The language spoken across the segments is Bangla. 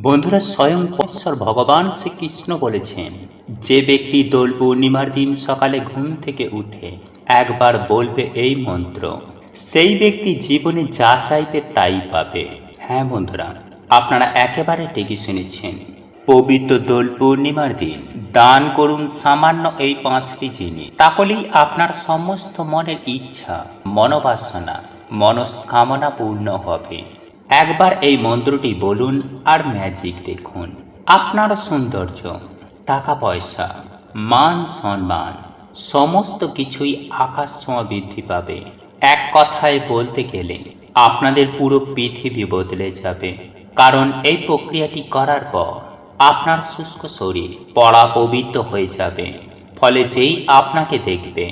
বন্ধুরা, স্বয়ং ঈশ্বর ভগবান শ্রীকৃষ্ণ বলেছেন, যে ব্যক্তি দোল পূর্ণিমার দিন সকালে ঘুম থেকে উঠে একবার বলবে এই মন্ত্র, সেই ব্যক্তি জীবনে যা চাইবে তাই পাবে। হ্যাঁ বন্ধুরা, আপনারা একেবারে ঠিকই শুনেছেন। পবিত্র দোল পূর্ণিমার দিন দান করুন সামান্য এই 5টি জিনিস, তাহলেই আপনার সমস্ত মনের ইচ্ছা, মনোবাসনা, মনস্কামনা পূর্ণ হবে। একবার এই মন্ত্রটি বলুন আর ম্যাজিক দেখুন। আপনার সৌন্দর্য, টাকা পয়সা, মান সম্মান সমস্ত কিছুই আকাশ ছোঁয়া বৃদ্ধি পাবে। এক কথায় বলতে গেলে আপনাদের পুরো পৃথিবী বদলে যাবে। কারণ এই প্রক্রিয়াটি করার পর আপনার শুষ্ক শরীর পড়া পবিত্র হয়ে যাবে। ফলে যেই আপনাকে দেখবে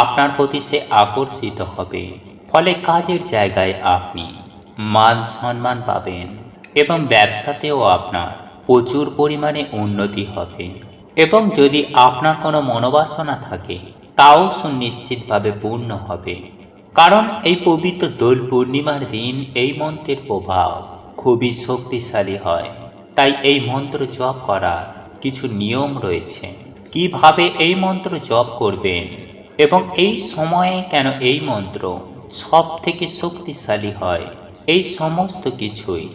আপনার প্রতি সে আকর্ষিত হবে। ফলে কাজের জায়গায় আপনি মান সম্মান পাবেন এবং ব্যবসাতেও আপনার প্রচুর পরিমাণে উন্নতি হবে। এবং যদি আপনার কোনো মনোবাসনা থাকে তাও সুনিশ্চিতভাবে পূর্ণ হবে। কারণ এই পবিত্র দোল পূর্ণিমার দিন এই মন্ত্রের প্রভাব খুবই শক্তিশালী হয়। তাই এই মন্ত্র জপ করার কিছু নিয়ম রয়েছে। কিভাবে এই মন্ত্র জপ করবেন এবং এই সময়ে কেন এই মন্ত্র সব থেকে শক্তিশালী হয়, এই সমস্ত কিছুই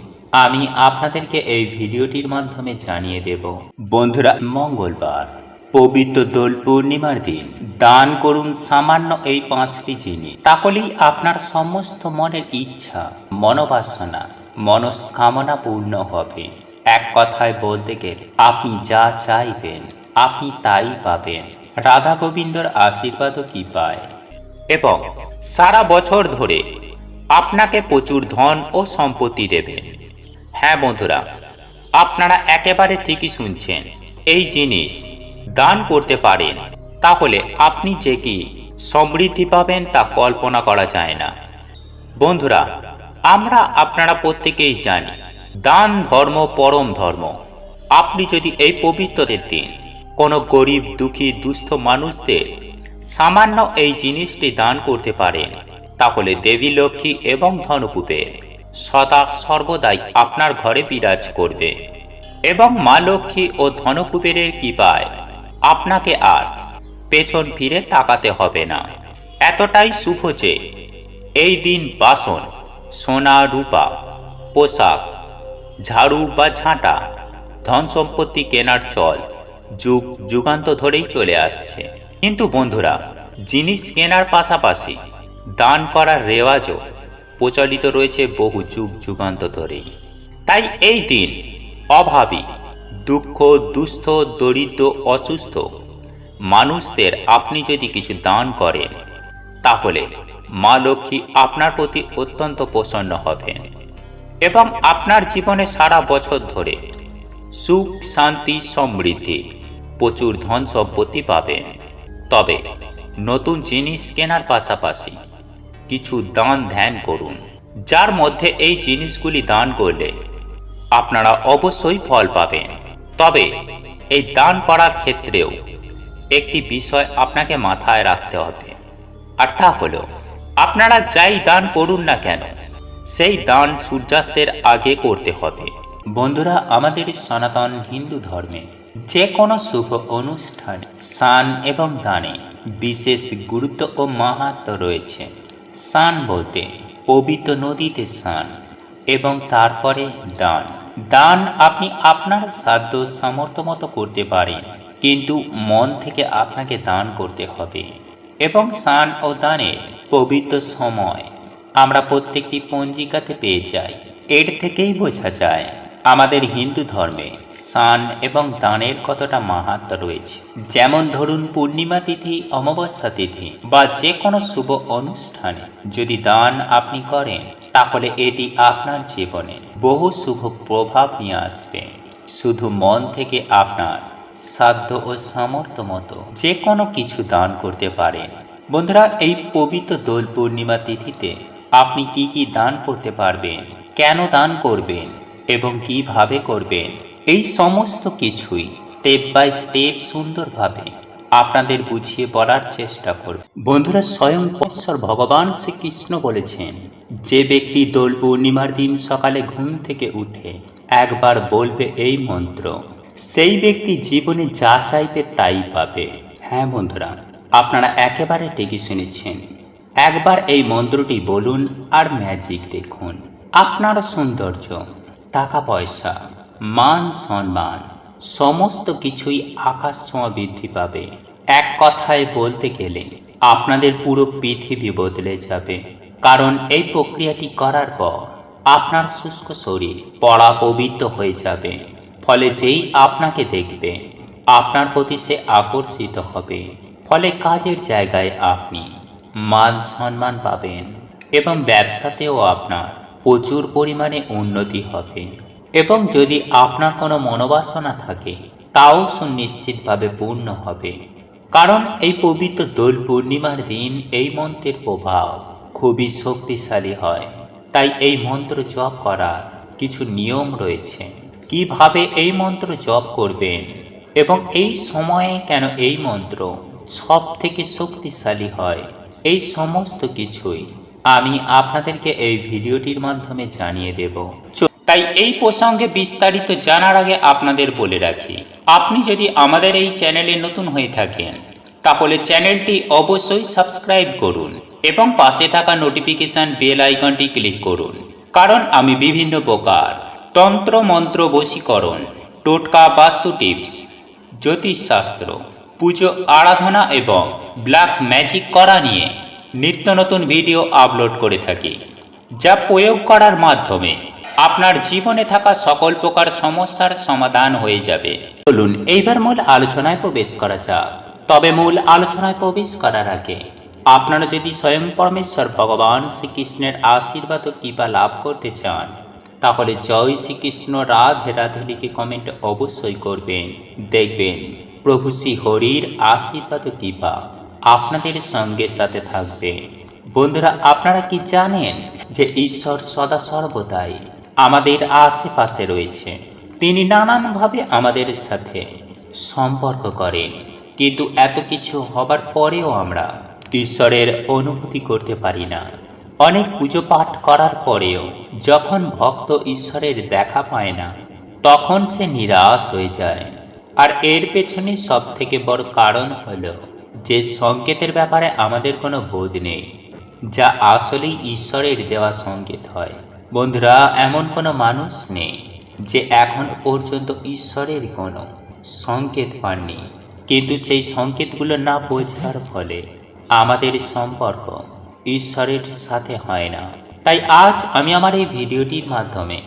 আমি আপনাদেরকে এই ভিডিওটির মাধ্যমে জানিয়ে দেব। বন্ধুরা, মঙ্গলবার পবিত্র দোল পূর্ণিমার দিন দান করুন সামান্য এই 5টি জিনিস, তাহলেই আপনার সমস্ত মনের ইচ্ছা, মনোবাসনা, মনস্কামনা পূর্ণ হবে। এক কথায় বলতে গেলে আপনি যা চাইবেন আপনি তাই পাবেন। রাধা গোবিন্দর আশীর্বাদও কি পায় এবং সারা বছর ধরে আপনাকে প্রচুর ধন ও সম্পত্তি দেবে। হ্যাঁ বন্ধুরা, আপনারা একেবারে ঠিকই শুনছেন। এই জিনিস দান করতে পারেন তাহলে আপনি যে কি সমৃদ্ধি পাবেন তা কল্পনা করা যায় না। বন্ধুরা, আপনারা প্রত্যেকেই জানি দান ধর্ম পরম ধর্ম। আপনি যদি এই পবিত্রদের দিন কোনো গরিব দুঃখী দুস্থ মানুষদের সামান্য এই জিনিসটি দান করতে পারেন, তাহলে দেবী লক্ষ্মী এবং ধনকুবের সদা সর্বদাই আপনার ঘরে বিরাজ করবে এবং মা লক্ষ্মী ও ধনকুবেরের কৃপায় আপনাকে আর পেছন ফিরে তাকাতে হবে না। এতটাই শুভ যে এই দিন বাসন, সোনা রূপা, পোশাক, ঝাড়ু বা ঝাঁটা, ধন সম্পত্তি কেনার চল যুগ যুগান্ত ধরেই চলে আসছে। কিন্তু বন্ধুরা, জিনিস কেনার পাশাপাশি দান করার রেওয়াজও প্রচলিত রয়েছে বহু যুগ যুগান্ত ধরেই। তাই এই দিন অভাবী, দুঃখ দুস্থ, দরিদ্র, অসুস্থ মানুষদের আপনি যদি কিছু দান করেন, তাহলে মা লক্ষ্মী আপনার প্রতি অত্যন্ত প্রসন্ন হবেন এবং আপনার জীবনে সারা বছর ধরে সুখ শান্তি সমৃদ্ধি প্রচুর ধন সম্পত্তি পাবেন। তবে নতুন জিনিস কেনার পাশাপাশি কিছু দান ধ্যান করুন, যার মধ্যে এই জিনিসগুলি দান করলে আপনারা অবশ্যই ফল পাবেন। তবে এই দান করার ক্ষেত্রেও একটি বিষয় আপনাকে মাথায় রাখতে হবে, আর তা হলো আপনারা যাই দান করুন না কেন সেই দান সূর্যাস্তের আগে করতে হবে। বন্ধুরা, আমাদের সনাতন হিন্দু ধর্মে যে কোনো শুভ অনুষ্ঠানে স্নান এবং দানে বিশেষ গুরুত্ব ও মাহাত্ম্য রয়েছে। স্নান বলতে পবিত্র নদীতে স্নান এবং তারপরে দান। দান আপনি আপনার সাধ্য সামর্থ্য মতো করতে পারেন, কিন্তু মন থেকে আপনাকে দান করতে হবে। এবং স্নান ও দানের পবিত্র সময় আমরা প্রত্যেকটি পঞ্জিকাতে পেয়ে যাই। এর থেকেই বোঝা যায় আমাদের হিন্দু ধর্মে স্নান এবং দানের কতটা মাহাত্ম্য রয়েছে। যেমন ধরুন, পূর্ণিমা তিথি, অমাবস্যা তিথি বা যে কোনো শুভ অনুষ্ঠানে যদি দান আপনি করেন, তাহলে এটি আপনার জীবনে বহু শুভ প্রভাব নিয়ে আসবে। শুধু মন থেকে আপনার সাধ্য ও সামর্থ্য মতো যে কোনো কিছু দান করতে পারেন। বন্ধুরা, এই পবিত্র দোল পূর্ণিমা তিথিতে আপনি কি কি দান করতে পারবেন, কেন দান করবেন এবং কিভাবে করবেন, এই সমস্ত কিছুই স্টেপ বাই স্টেপ সুন্দরভাবে আপনাদের বুঝিয়ে বলার চেষ্টা করব। বন্ধুরা, স্বয়ং ঈশ্বর ভগবান শ্রীকৃষ্ণ বলেছেন, যে ব্যক্তি দোল পূর্ণিমার দিন সকালে ঘুম থেকে উঠে একবার বলবে এই মন্ত্র, সেই ব্যক্তি জীবনে যা চাইবে তাই পাবে। হ্যাঁ বন্ধুরা, আপনারা একেবারে ঠিকই শুনেছেন। একবার এই মন্ত্রটি বলুন আর ম্যাজিক দেখুন। আপনার সৌন্দর্য, টাকা পয়সা, মান সম্মান সমস্ত কিছুই আকাশ ছোঁয়া বৃদ্ধি পাবে। এক কথায় বলতে গেলে আপনাদের পুরো পৃথিবী বদলে যাবে। কারণ এই প্রক্রিয়াটি করার পর আপনার শুষ্ক শরীর পড়া পবিত্র হয়ে যাবে। ফলে যেই আপনাকে দেখবে আপনার প্রতি সে আকর্ষিত হবে। ফলে কাজের জায়গায় আপনি মান সম্মান পাবেন এবং ব্যবসাতেও আপনার প্রচুর পরিমাণে উন্নতি হবে। এবং যদি আপনার কোনো মনোবাসনা থাকে তাও সুনিশ্চিতভাবে পূর্ণ হবে। কারণ এই পবিত্র দোল পূর্ণিমার দিন এই মন্ত্রের প্রভাব খুবই শক্তিশালী হয়। তাই এই মন্ত্র জপ করার কিছু নিয়ম রয়েছে। কিভাবে এই মন্ত্র জপ করবেন এবং এই সময়ে কেন এই মন্ত্র সব থেকে শক্তিশালী হয়, এই সমস্ত কিছুই আমি আপনাদেরকে এই ভিডিওটির মাধ্যমে জানিয়ে দেব। তাই এই প্রসঙ্গে বিস্তারিত জানার আগে আপনাদের বলে রাখি, আপনি যদি আমাদের এই চ্যানেলে নতুন হয়ে থাকেন তাহলে চ্যানেলটি অবশ্যই সাবস্ক্রাইব করুন এবং পাশে থাকা নোটিফিকেশন বেল আইকনটি ক্লিক করুন। কারণ আমি বিভিন্ন প্রকার তন্ত্র মন্ত্র বশীকরণ, টোটকা, বাস্তু টিপস, জ্যোতিষশাস্ত্র, পুজো আরাধনা এবং ব্ল্যাক ম্যাজিক করা নিয়ে নিত্য নতুন ভিডিও আপলোড করে থাকি, যা প্রয়োগ করার মাধ্যমে আপনার জীবনে থাকা সকল প্রকার সমস্যার সমাধান হয়ে যাবে। চলুন এইবার মূল আলোচনায় প্রবেশ করা যাক। তবে মূল আলোচনায় প্রবেশ করার আগে আপনারা যদি স্বয়ং পরমেশ্বর ভগবান শ্রীকৃষ্ণের আশীর্বাদ ও কৃপা লাভ করতে চান তাহলে জয় শ্রীকৃষ্ণ রাধে রাধে লিখে কমেন্ট অবশ্যই করবেন। দেখবেন প্রভু শ্রী হরির আশীর্বাদ ও কৃপা আপনাদের সঙ্গে সাথে থাকবে। বন্ধুরা, আপনারা কি জানেন যে ঈশ্বর সদা সর্বদাই আমাদের আশেপাশে রয়েছে। তিনি নানানভাবে আমাদের সাথে সম্পর্ক করেন, কিন্তু এত কিছু হবার পরেও আমরা ঈশ্বরের অনুভূতি করতে পারি না। অনেক পুজো পাঠ করার পরেও যখন ভক্ত ঈশ্বরের দেখা পায় না তখন সে নিরাশ হয়ে যায়। আর এর পেছনে সব থেকে বড় কারণ হলো যে সংকেতের ব্যাপারে আমাদের কোনো বোধ নেই, যা আসলেই ঈশ্বরের দেওয়া সংকেত হয়। বন্ধুরা, এমন কোনো মানুষ নেই যে এখন পর্যন্ত ঈশ্বরের কোনো সংকেত পাননি, কিন্তু সেই সংকেতগুলো না বোঝার ফলে আমাদের সম্পর্ক ঈশ্বরের সাথে হয় না। তাই আজ আমি আমার এই ভিডিওটির মাধ্যমে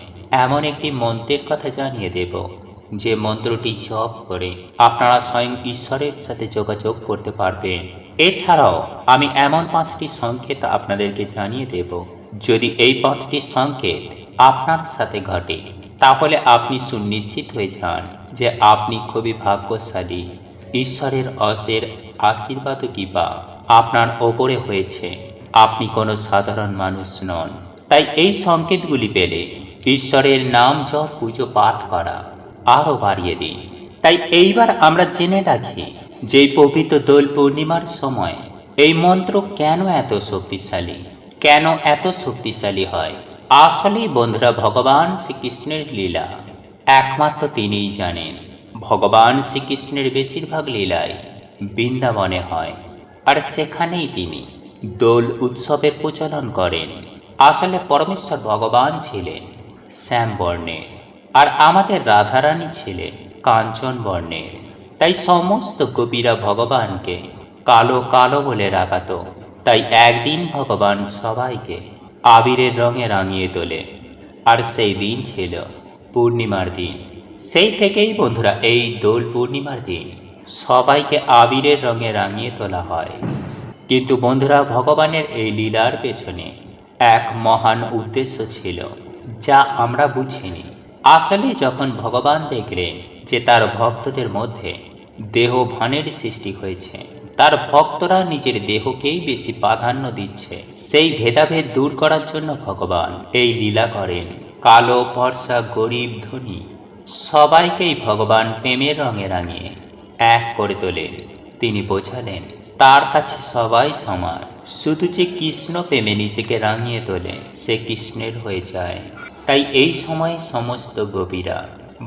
এমন একটি মন্ত্রের কথা জানিয়ে দেব, যে মন্ত্রটি জপ করে আপনারা স্বয়ং ঈশ্বরের সাথে যোগাযোগ করতে পারবেন। এছাড়াও আমি এমন 5টি সংকেত আপনাদেরকে জানিয়ে দেব, যদি এই 5টি সংকেত আপনার সাথে ঘটে তাহলে আপনি সুনিশ্চিত হয়ে যান যে আপনি খুবই ভাগ্যশালী। ঈশ্বরের অশেষ আশীর্বাদ ও কৃপা আপনার ওপরে হয়েছে। আপনি কোনো সাধারণ মানুষ নন। তাই এই সংকেতগুলি পেলে ঈশ্বরের নাম জপ পুজো পাঠ করা আরও বাড়িয়ে দিন। তাই এইবার আমরা জেনে রাখি যে পবিত্র দোল পূর্ণিমার সময় এই মন্ত্র কেন এত শক্তিশালী, কেন এত শক্তিশালী হয়। আসলেই বন্ধুরা, ভগবান শ্রীকৃষ্ণের লীলা একমাত্র তিনিই জানেন। ভগবান শ্রীকৃষ্ণের বেশিরভাগ লীলাই বৃন্দাবনে হয়, আর সেখানেই তিনি দোল উৎসবের প্রচলন করেন। আসলে পরমেশ্বর ভগবান ছিলেন শ্যাম বর্ণের, আর আমাদের রাধারানী ছিলেন কাঞ্চন বর্ণের। তাই সমস্ত গোপীরা ভগবানকে কালো কালো বলে রাগাত। তাই একদিন ভগবান সবাইকে আবিরের রঙে রাঙিয়ে তোলে, আর সেই দিন ছিল পূর্ণিমার দিন। সেই থেকেই বন্ধুরা এই দোল পূর্ণিমার দিন সবাইকে আবিরের রঙে রাঙিয়ে তোলা হয়। কিন্তু বন্ধুরা, ভগবানের এই লীলার পেছনে এক মহান উদ্দেশ্য ছিল, যা আমরা বুঝিনি। আসলে যখন ভগবান দেখলেন যে তার ভক্তদের মধ্যে দেহভানের সৃষ্টি হয়েছে, তার ভক্তরা নিজের দেহকেই বেশি প্রাধান্য দিচ্ছে, সেই ভেদাভেদ দূর করার জন্য ভগবান এই লীলা করেন। কালো, ফর্সা, গরিব, ধনী সবাইকেই ভগবান প্রেমের রঙে রাঙিয়ে এক করে তোলেন। তিনি বোঝালেন তার কাছে সবাই সমান, শুধু যে কৃষ্ণ প্রেমে নিজেকে রাঙিয়ে তোলে সে কৃষ্ণের হয়ে যায়। তাই এই সময়ে সমস্ত গোপীরা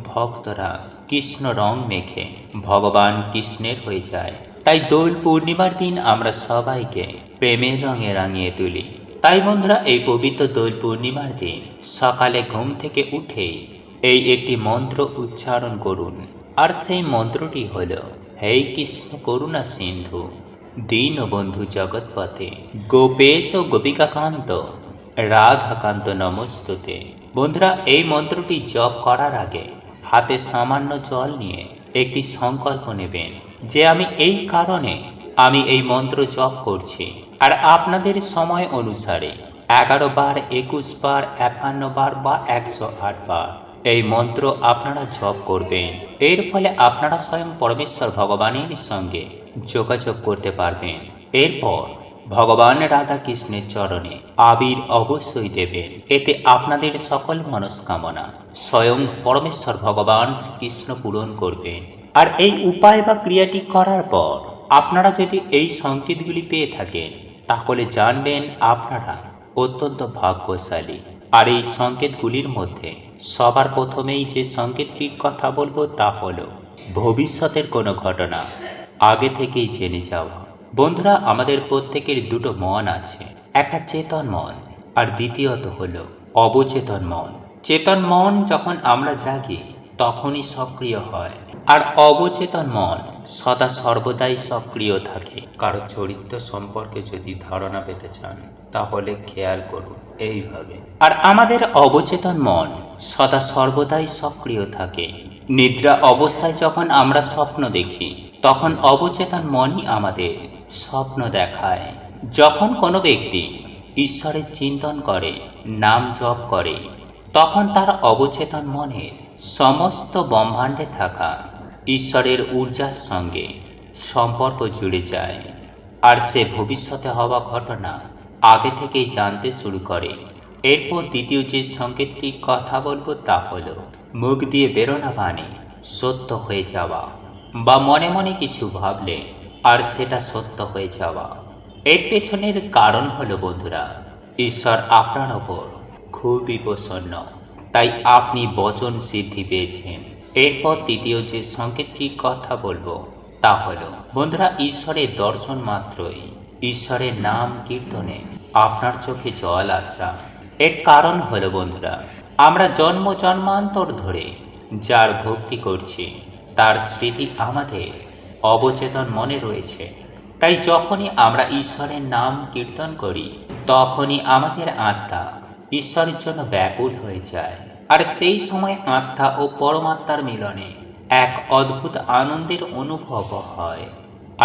ভক্তরা কৃষ্ণ রং মেখে ভগবান কৃষ্ণের হয়ে যায়। তাই দোল পূর্ণিমার দিন আমরা সবাইকে প্রেমের রঙে রাঙিয়ে তুলি। তাই বন্ধুরা, এই পবিত্র দোল পূর্ণিমার দিন সকালে ঘুম থেকে উঠেই এই একটি মন্ত্র উচ্চারণ করুন। আর সেই মন্ত্রটি হল, হে কৃষ্ণ করুণা সিন্ধু দীনবন্ধু জগৎপতে গোপেশ গোপিকাকান্ত রাধাকান্ত নমস্তুতে। বন্ধুরা, এই মন্ত্রটি জপ করার আগে হাতে সামান্য জল নিয়ে একটি সংকল্প নেবেন যে আমি এই কারণে এই মন্ত্র জপ করছি। আর আপনাদের সময় অনুসারে 11 বার, 21 বার, 51 বার বা 108 বার এই মন্ত্র আপনারা জপ করবেন। এর ফলে আপনারা স্বয়ং পরমেশ্বর ভগবানের সঙ্গে যোগাযোগ করতে পারবেন। এরপর ভগবান রাধা কৃষ্ণের চরণে আবির অবশ্যই দেবেন। এতে আপনাদের সকল মনস্কামনা স্বয়ং পরমেশ্বর ভগবান শ্রীকৃষ্ণ পূরণ করবেন। আর এই উপায় বা ক্রিয়াটি করার পর আপনারা যদি এই সংকেতগুলি পেয়ে থাকেন, তাহলে জানবেন আপনারা অত্যন্ত ভাগ্যশালী। আর এই সংকেতগুলির মধ্যে সবার প্রথমেই যে সংকেতটির কথা বলবো তা হলো ভবিষ্যতের কোনো ঘটনা আগে থেকেই জেনে যাওয়া। বন্ধুরা, আমাদের প্রত্যেকের দুটো মন আছে, একটা চেতন মন আর দ্বিতীয়ত হলো অবচেতন মন। চেতন মন যখন আমরা জাগি তখনই সক্রিয় হয়, আর অবচেতন মন সদা সর্বদাই সক্রিয় থাকে। কারো চরিত্র সম্পর্কে যদি ধারণা পেতে চান তাহলে খেয়াল করুন এইভাবে। আর আমাদের অবচেতন মন সদা সর্বদাই সক্রিয় থাকে। নিদ্রা অবস্থায় যখন আমরা স্বপ্ন দেখি তখন অবচেতন মনই আমাদের স্বপ্ন দেখায়। যখন কোনো ব্যক্তি ঈশ্বরের চিন্তন করে, নাম জপ করে, তখন তার অবচেতন মনের সমস্ত ব্রহ্মাণ্ডে থাকা ঈশ্বরের ঊর্জার সঙ্গে সম্পর্ক জুড়ে যায়। আর সে ভবিষ্যতে হওয়া ঘটনা আগে থেকেই জানতে শুরু করে। এরপর দ্বিতীয় যে সংকেতটির কথা বলবো তা হলো মুখ দিয়ে বেরোনা বাণী সত্য হয়ে যাওয়া, বা মনে মনে কিছু ভাবলে আর সেটা সত্য হয়ে যাওয়া। এর পেছনের কারণ হলো বন্ধুরা, ঈশ্বর আপনার ওপর খুবই প্রসন্ন, তাই আপনি বচন সিদ্ধি পেয়েছেন। এরপর তৃতীয় যে সংকেতটির কথা বলবো তা হলো বন্ধুরা, ঈশ্বরের দর্শন মাত্রই ঈশ্বরের নাম কীর্তনে আপনার চোখে জল আসা। এর কারণ হলো বন্ধুরা, আমরা জন্ম জন্মান্তর ধরে যার ভক্তি করছি তার স্মৃতি আমাদের অবচেতন মনে রয়েছে। তাই যখনই আমরা ঈশ্বরের নাম কীর্তন করি তখনই আমাদের আত্মা ঈশ্বরের জন্য ব্যাকুল হয়ে যায়। আর সেই সময় আত্মা ও পরমাত্মার মিলনে এক অদ্ভুত আনন্দের অনুভব হয়।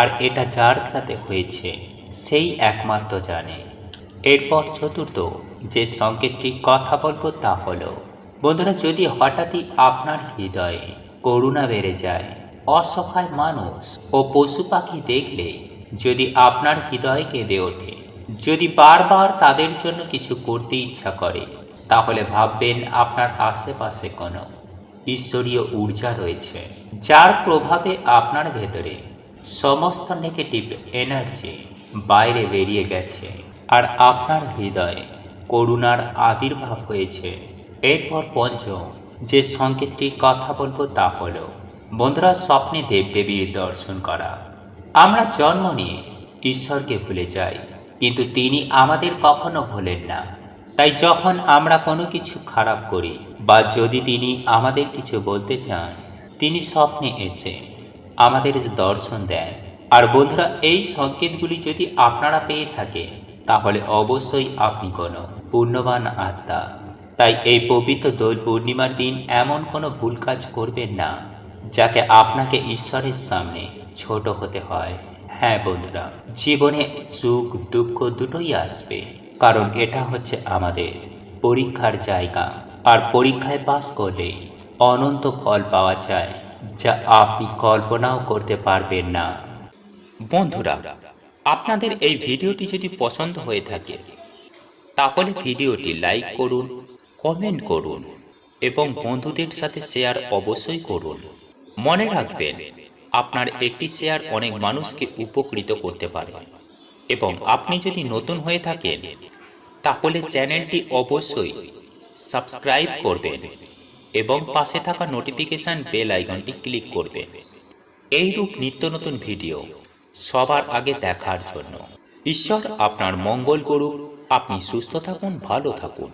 আর এটা যার সাথে হয়েছে সেই একমাত্র জানে। এরপর চতুর্থ যে সংকেতটির কথা বলবো তা হলো বন্ধুরা, যদি হঠাৎই আপনার হৃদয়ে করুণা বেড়ে যায়, অসহায় মানুষ ও পশু পাখি দেখলে যদি আপনার হৃদয় কেঁদে ওঠে, যদি বারবার তাদের জন্য কিছু করতে ইচ্ছা করে, তাহলে ভাববেন আপনার আশেপাশে কোনো ঈশ্বরীয় ঊর্জা রয়েছে, যার প্রভাবে আপনার ভেতরে সমস্ত নেগেটিভ এনার্জি বাইরে বেরিয়ে গেছে আর আপনার হৃদয়ে করুণার আবির্ভাব হয়েছে। এরপর পঞ্চম যে সংকেতটির কথা বলবো তা হলো বন্ধুরা, স্বপ্নে দেবদেবীর দর্শন করা। আমরা জন্ম নিয়ে ঈশ্বরকে ভুলে যাই, কিন্তু তিনি আমাদের কখনো ভোলেন না। তাই যখন আমরা কোনো কিছু খারাপ করি বা যদি তিনি আমাদের কিছু বলতে চান, তিনি স্বপ্নে এসে আমাদের দর্শন দেন। আর বন্ধুরা, এই সংকেতগুলি যদি আপনারা পেয়ে থাকে তাহলে অবশ্যই আপনি কোনো পুণ্যবান আত্মা। তাই এই পবিত্র দোল পূর্ণিমার দিন এমন কোনো ভুল কাজ করবেন না যাকে আপনাকে ঈশ্বরের সামনে ছোট হতে হয়। হ্যাঁ বন্ধুরা, জীবনে সুখ দুঃখ দুটোই আসবে, কারণ এটা হচ্ছে আমাদের পরীক্ষার জায়গা। আর পরীক্ষায় পাস করলে অনন্ত ফল পাওয়া যায়, যা আপনি কল্পনাও করতে পারবেন না। বন্ধুরা, আপনাদের এই ভিডিওটি যদি পছন্দ হয়ে থাকে তাহলে ভিডিওটি লাইক করুন, কমেন্ট করুন এবং বন্ধুদের সাথে শেয়ার অবশ্যই করুন। মনে রাখবেন, আপনার একটি শেয়ার অনেক মানুষকে উপকৃত করতে পারে। এবং আপনি যদি নতুন হয়ে থাকেন তাহলে চ্যানেলটি অবশ্যই সাবস্ক্রাইব করবেন এবং পাশে থাকা নোটিফিকেশন বেল আইকনটি ক্লিক করবেন এইরূপ নিত্য নতুন ভিডিও সবার আগে দেখার জন্য। ঈশ্বর আপনার মঙ্গল করুক। আপনি সুস্থ থাকুন, ভালো থাকুন।